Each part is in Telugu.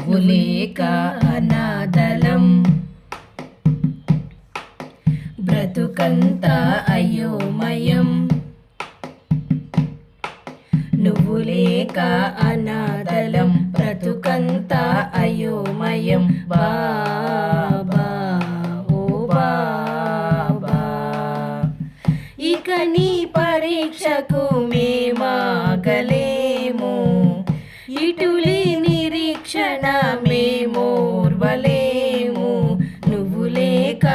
నువ్వు లేక అనాథలం, బ్రతుకంతా అయోమయం. నువ్వు లేక అనాథలం, బ్రతుకంతా అయోమయం. బాబా ఓ బాబా, ఇక నీ పరీక్షకు మేమాగలేము, ఇటులి నిరీక్షణ మేమోర్వలేము. నువ్వు లేక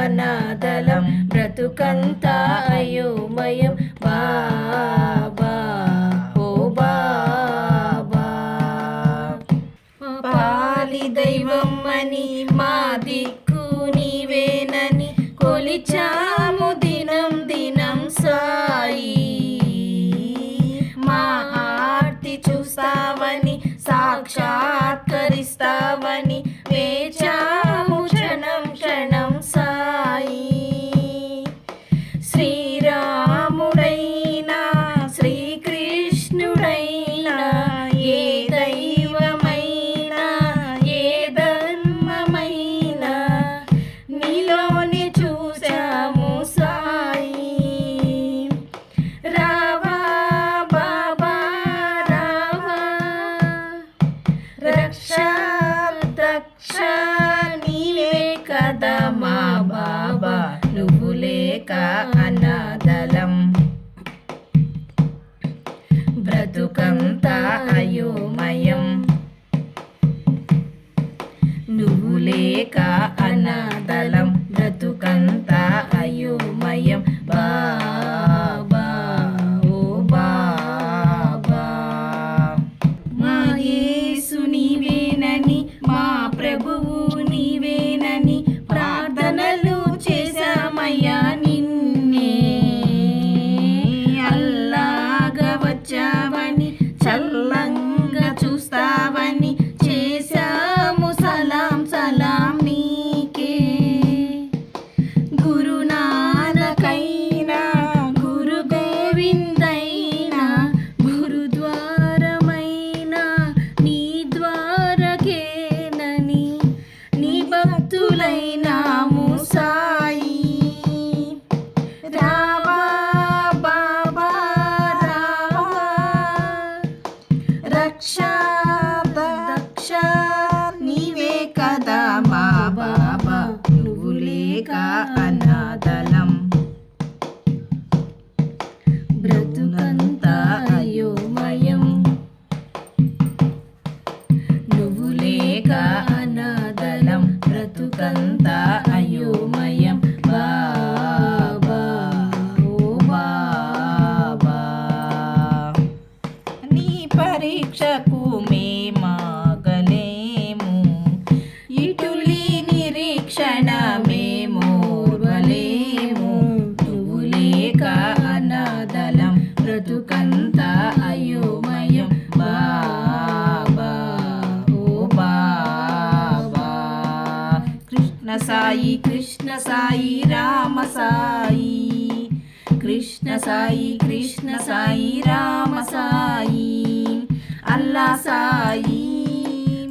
అనాథలం, బ్రతుకంతా అయోమయం. బాబా ఓ బాబా, పాలి దైవం అని మా దిక్కు నీవేనని కొలిచాము దినం దినం సాయి. మా ఆర్తి చూస్తావని, సాక్షాత్కరిస్తావని వేచాము క్షణం క్షణం సాయి. శ్రీరాముడైనా శ్రీకృష్ణుడైనా, ఏ దైవమైనా ఏ ధర్మమైనా నీలోనే చూశాము సాయి. రావా బాబా రావా, రక్ష దక్ష నీవే కదా మా బాబా. నువ్వు లేక అనాథలం, బ్రతుకంతా అయోమయం. నువ్వు లేక అనాథలం, బ్రతుకంతా అయోమయం. బాబా ఓ బాబా, మా యేసు నీవేనని, మా ప్రభువు నీవేనని ప్రార్థనలు చేశామయ్యా నిన్నే. అల్లాగా వచ్చావని, చల్లంగా చూస్తావని చేశాము సలాం సలాం నీకే. గురునానకైనా గురు గోవిందైనా, గురుద్వారమైనా నీ ద్వారకేనని నీ భక్తులైనాము సాయి. రావా బాబా రావా, రక్ష దక్ష నీవే కదా మా బాబా. నువ్వు లేక అనాథలం, బ్రతుకంతా అయోమయం. నువ్వు లేక అనాథలం, బ్రతుకంతా అయోమయం. బాబా ఓ బాబా, నీ పరీక్షకు మేమాగలేము, ఇటులి నిరీక్షణ మేమోర్వలేము. నువ్వు లేక అనాథలం, బ్రతుకంతా అయోమయం. బాబా ఓ బాబా, కృష్ణ సాయి కృష్ణ సాయి రామ సాయి, కృష్ణ సాయి కృష్ణ సాయి రామ సాయి. అల్లా సాయి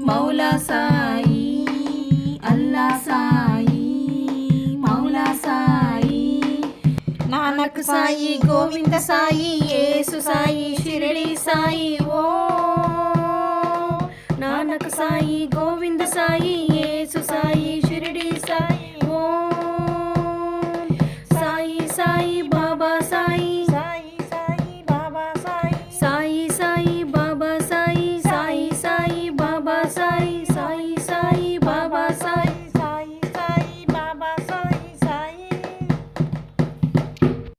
మౌలా సాయి, అల్లా సాయి మౌలా సాయి. నానక్ సాయి గోవింద సాయి, యేసు సాయి షిరిడి సాయి. ఓ నానక్ సాయి గోవింద సాయి, యేసు సాయి